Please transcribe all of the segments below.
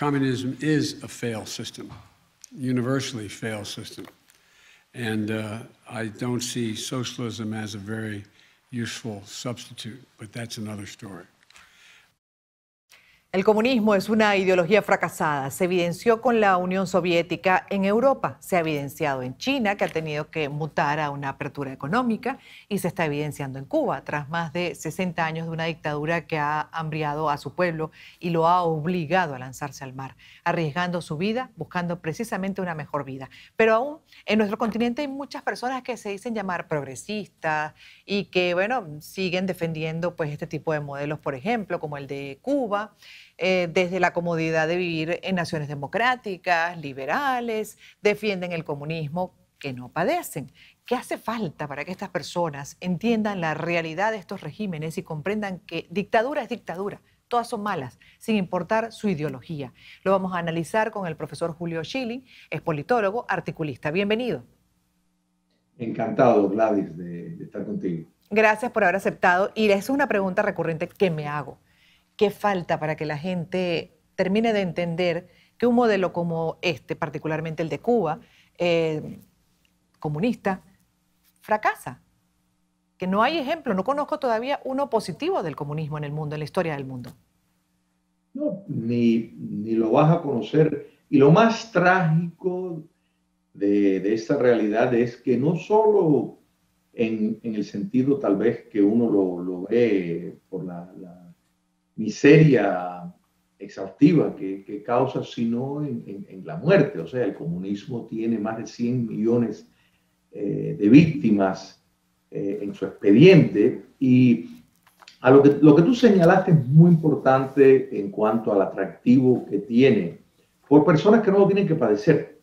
communism is a failed system, universally failed system. And I don't see socialism as a very useful substitute, but that's another story. El comunismo es una ideología fracasada. Se evidenció con la Unión Soviética en Europa, se ha evidenciado en China, que ha tenido que mutar a una apertura económica, y se está evidenciando en Cuba, tras más de 60 años de una dictadura que ha hambriado a su pueblo y lo ha obligado a lanzarse al mar, arriesgando su vida, buscando precisamente una mejor vida. Pero aún en nuestro continente hay muchas personas que se dicen llamar progresistas y que, bueno, siguen defendiendo pues este tipo de modelos, por ejemplo, como el de Cuba, desde la comodidad de vivir en naciones democráticas, liberales, defienden el comunismo que no padecen. ¿Qué hace falta para que estas personas entiendan la realidad de estos regímenes y comprendan que dictadura es dictadura? Todas son malas, sin importar su ideología. Lo vamos a analizar con el profesor Julio Schilling, es politólogo, articulista. Bienvenido. Encantado, Gladys, de estar contigo. Gracias por haber aceptado. Y esa es una pregunta recurrente que me hago. ¿Qué falta para que la gente termine de entender que un modelo como este, particularmente el de Cuba, comunista, fracasa? Que no hay ejemplo, no conozco todavía uno positivo del comunismo en el mundo, en la historia del mundo. No, ni lo vas a conocer. Y lo más trágico de esta realidad es que no solo en el sentido tal vez que uno lo ve por la miseria exhaustiva que causa, sino en la muerte. O sea, el comunismo tiene más de 100 millones de víctimas en su expediente, y a lo que tú señalaste es muy importante en cuanto al atractivo que tiene por personas que no lo tienen que padecer.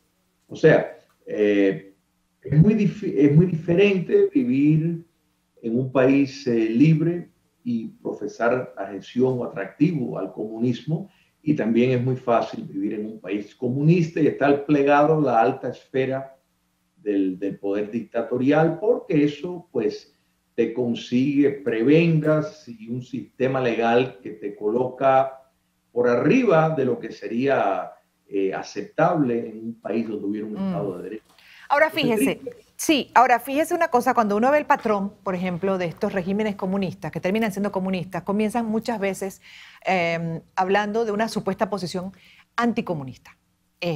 O sea, es muy diferente vivir en un país libre y profesar adhesión o atractivo al comunismo, y también es muy fácil vivir en un país comunista y estar plegado a la alta esfera del poder dictatorial, porque eso pues te consigue prebendas y un sistema legal que te coloca por arriba de lo que sería aceptable en un país donde hubiera un Estado de Derecho. Ahora fíjese, sí, ahora fíjese una cosa, cuando uno ve el patrón, por ejemplo, de estos regímenes comunistas, que terminan siendo comunistas, comienzan muchas veces hablando de una supuesta posición anticomunista.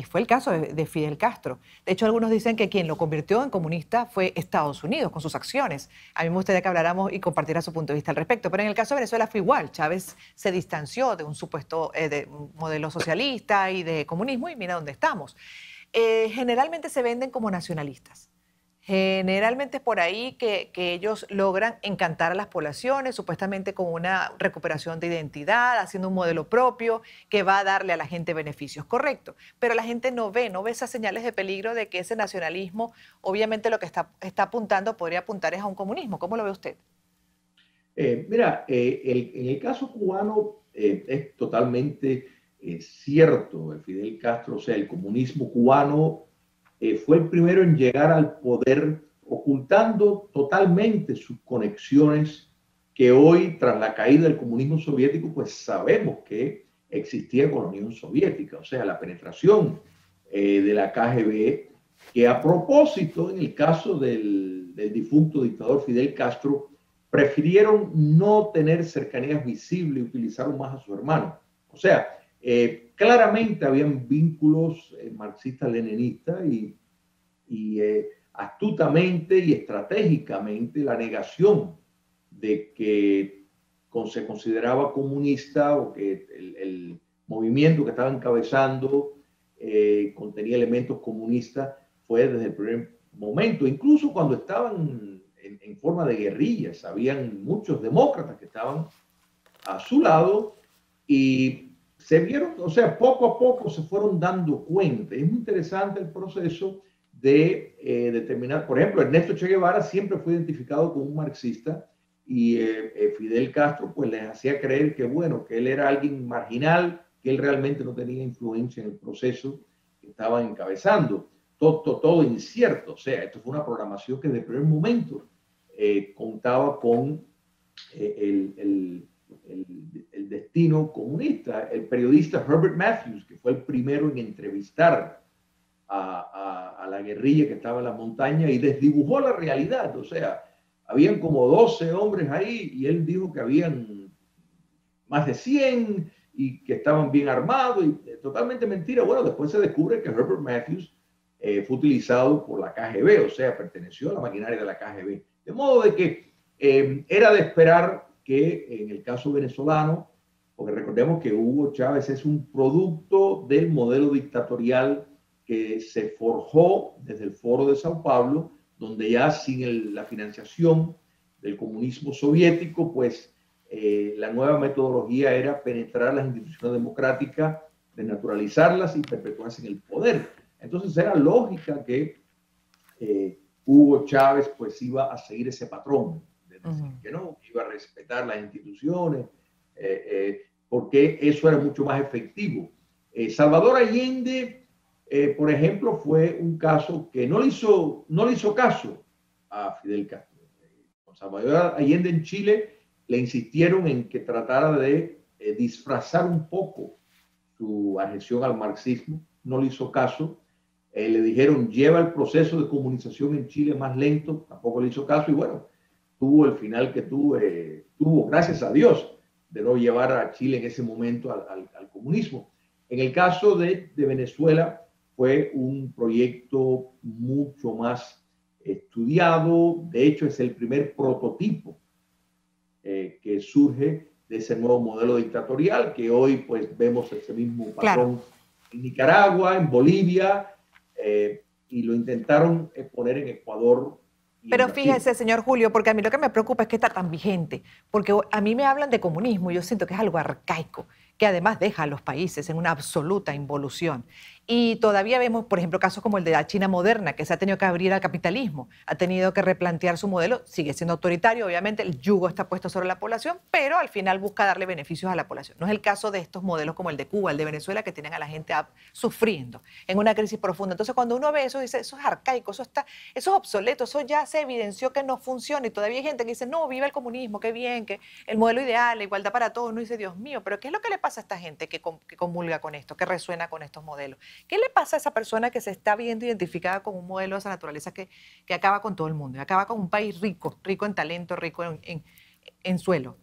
Fue el caso de Fidel Castro. De hecho, algunos dicen que quien lo convirtió en comunista fue Estados Unidos, con sus acciones. A mí me gustaría que habláramos y compartiera su punto de vista al respecto. Pero en el caso de Venezuela fue igual. Chávez se distanció de un supuesto de un modelo socialista y de comunismo, y mira dónde estamos. Generalmente se venden como nacionalistas. Generalmente es por ahí que ellos logran encantar a las poblaciones, supuestamente con una recuperación de identidad, haciendo un modelo propio que va a darle a la gente beneficios, correcto. Pero la gente no ve esas señales de peligro de que ese nacionalismo, obviamente lo que está apuntando, podría apuntar es a un comunismo. ¿Cómo lo ve usted? Mira, en el caso cubano es totalmente cierto. Fidel Castro, o sea, el comunismo cubano fue el primero en llegar al poder ocultando totalmente sus conexiones que hoy, tras la caída del comunismo soviético, pues sabemos que existía con la Unión Soviética. O sea, la penetración de la KGB, que a propósito, en el caso del difunto dictador Fidel Castro, prefirieron no tener cercanías visibles y utilizaron más a su hermano. O sea, claramente habían vínculos marxistas-leninistas y astutamente y estratégicamente la negación de que se consideraba comunista o que el movimiento que estaba encabezando contenía elementos comunistas fue desde el primer momento. Incluso cuando estaban en forma de guerrillas, habían muchos demócratas que estaban a su lado y se vieron, o sea, poco a poco se fueron dando cuenta. Es muy interesante el proceso de determinar, por ejemplo, Ernesto Che Guevara siempre fue identificado como un marxista y Fidel Castro pues les hacía creer que, bueno, que él era alguien marginal, que él realmente no tenía influencia en el proceso que estaba encabezando. Todo incierto. O sea, esto fue una programación que desde el primer momento contaba con el destino comunista. El periodista Herbert Matthews, que fue el primero en entrevistar a la guerrilla que estaba en la montaña y desdibujó la realidad. O sea, habían como 12 hombres ahí y él dijo que habían más de 100 y que estaban bien armados. Y totalmente mentira. Bueno, después se descubre que Herbert Matthews fue utilizado por la KGB, o sea, perteneció a la maquinaria de la KGB. De modo de que era de esperar que en el caso venezolano, porque recordemos que Hugo Chávez es un producto del modelo dictatorial que se forjó desde el Foro de Sao Paulo, donde ya sin la financiación del comunismo soviético, pues la nueva metodología era penetrar las instituciones democráticas, desnaturalizarlas y perpetuarse en el poder. Entonces era lógica que Hugo Chávez pues iba a seguir ese patrón, de decir que no, que iba a respetar las instituciones, porque eso era mucho más efectivo. Salvador Allende, por ejemplo, fue un caso que no le hizo caso a Fidel Castro. Con Salvador Allende en Chile le insistieron en que tratara de disfrazar un poco su adhesión al marxismo, no le hizo caso. Le dijeron, lleva el proceso de comunización en Chile más lento, tampoco le hizo caso y bueno, tuvo el final que tuvo, gracias a Dios, de no llevar a Chile en ese momento al comunismo. En el caso de Venezuela fue un proyecto mucho más estudiado, de hecho es el primer prototipo que surge de ese nuevo modelo dictatorial que hoy pues vemos ese mismo patrón en Nicaragua, en Bolivia, y lo intentaron poner en Ecuador. Pero fíjese, señor Julio, porque a mí lo que me preocupa es que está tan vigente, porque a mí me hablan de comunismo y yo siento que es algo arcaico, que además deja a los países en una absoluta involución. Y todavía vemos, por ejemplo, casos como el de la China moderna, que se ha tenido que abrir al capitalismo, ha tenido que replantear su modelo, sigue siendo autoritario, obviamente el yugo está puesto sobre la población, pero al final busca darle beneficios a la población. No es el caso de estos modelos como el de Cuba, el de Venezuela, que tienen a la gente sufriendo en una crisis profunda. Entonces, cuando uno ve eso, dice, eso es arcaico, eso es obsoleto, eso ya se evidenció que no funciona y todavía hay gente que dice, no, viva el comunismo, qué bien, que el modelo ideal, la igualdad para todos. Uno dice, Dios mío, pero ¿qué es lo que le pasa a esta gente que comulga con esto, que resuena con estos modelos? ¿Qué le pasa a esa persona que se está viendo identificada con un modelo de esa naturaleza que acaba con todo el mundo, que acaba con un país rico, rico en talento, rico en suelo?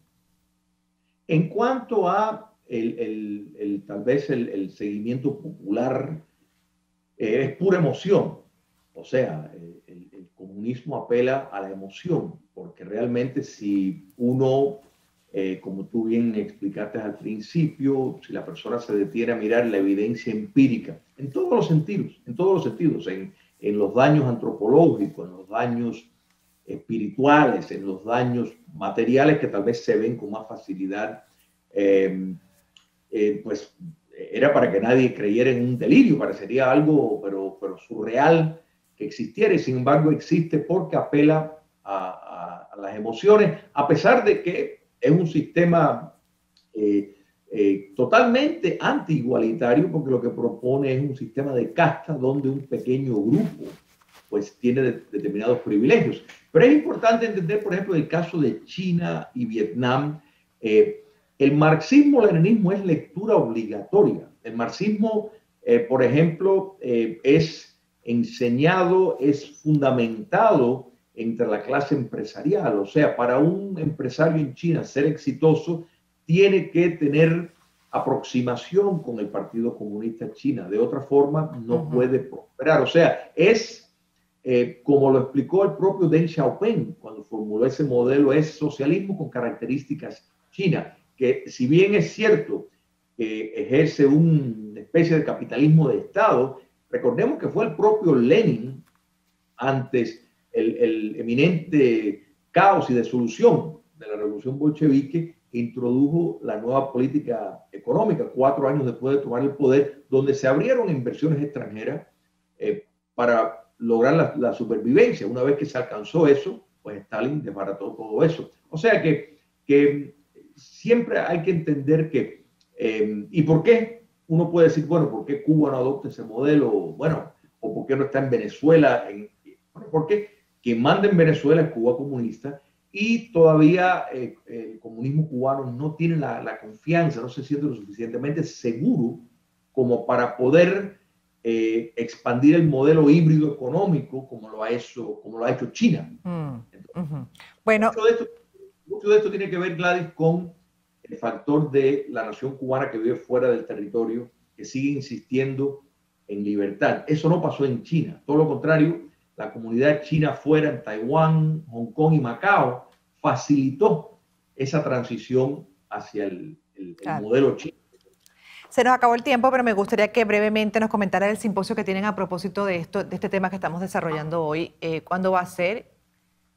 En cuanto a tal vez el seguimiento popular, es pura emoción. O sea, el comunismo apela a la emoción, porque realmente si uno, como tú bien explicaste al principio, si la persona se detiene a mirar la evidencia empírica, en todos los sentidos, en los daños antropológicos, en los daños espirituales, en los daños materiales que tal vez se ven con más facilidad, pues era para que nadie creyera en un delirio, parecería algo, pero surreal que existiera, y sin embargo existe porque apela a las emociones, a pesar de que es un sistema totalmente anti-igualitario, porque lo que propone es un sistema de casta donde un pequeño grupo pues tiene determinados privilegios. Pero es importante entender, por ejemplo, el caso de China y Vietnam. El marxismo-leninismo es lectura obligatoria. El marxismo, por ejemplo, es enseñado, es fundamentado entre la clase empresarial. O sea, para un empresario en China ser exitoso, tiene que tener aproximación con el Partido Comunista China. De otra forma, no puede prosperar. O sea, es como lo explicó el propio Deng Xiaoping cuando formuló ese modelo, es socialismo con características chinas, que si bien es cierto que ejerce una especie de capitalismo de Estado, recordemos que fue el propio Lenin, antes el eminente caos y disolución de la revolución bolchevique, que introdujo la nueva política económica 4 años después de tomar el poder, donde se abrieron inversiones extranjeras para lograr la supervivencia. Una vez que se alcanzó eso, pues Stalin desbarató todo eso. O sea que siempre hay que entender que, ¿y por qué? Uno puede decir, bueno, ¿por qué Cuba no adopta ese modelo? Bueno, ¿o por qué no está en Venezuela? Bueno, porque quien manda en Venezuela es Cuba comunista y todavía el comunismo cubano no tiene la confianza, no se siente lo suficientemente seguro como para poder expandir el modelo híbrido económico como lo ha hecho China. Bueno, mucho de esto tiene que ver, Gladys, con el factor de la nación cubana que vive fuera del territorio, que sigue insistiendo en libertad. Eso no pasó en China. Todo lo contrario, la comunidad china fuera en Taiwán, Hong Kong y Macao facilitó esa transición hacia el claro. modelo chino. Se nos acabó el tiempo, pero me gustaría que brevemente nos comentara el simposio que tienen a propósito de este tema que estamos desarrollando hoy. ¿Cuándo va a ser?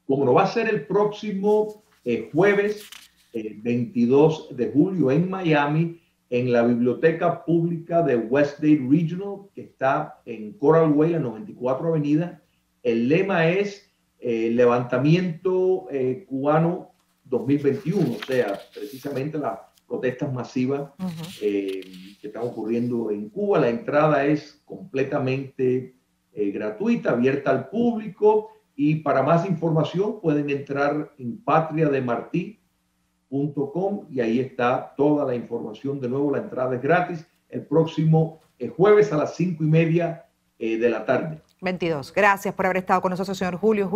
Como lo va a ser el próximo jueves 22 de julio en Miami, en la Biblioteca Pública de Westgate Regional, que está en Coral Way, la 94 Avenida. El lema es Levantamiento Cubano 2021, o sea, precisamente las protestas masivas que están ocurriendo en Cuba. La entrada es completamente gratuita, abierta al público, y para más información pueden entrar en patriademarti.com y ahí está toda la información. De nuevo, la entrada es gratis. El próximo jueves a las 5:30 de la tarde. 22. Gracias por haber estado con nosotros, señor Julio.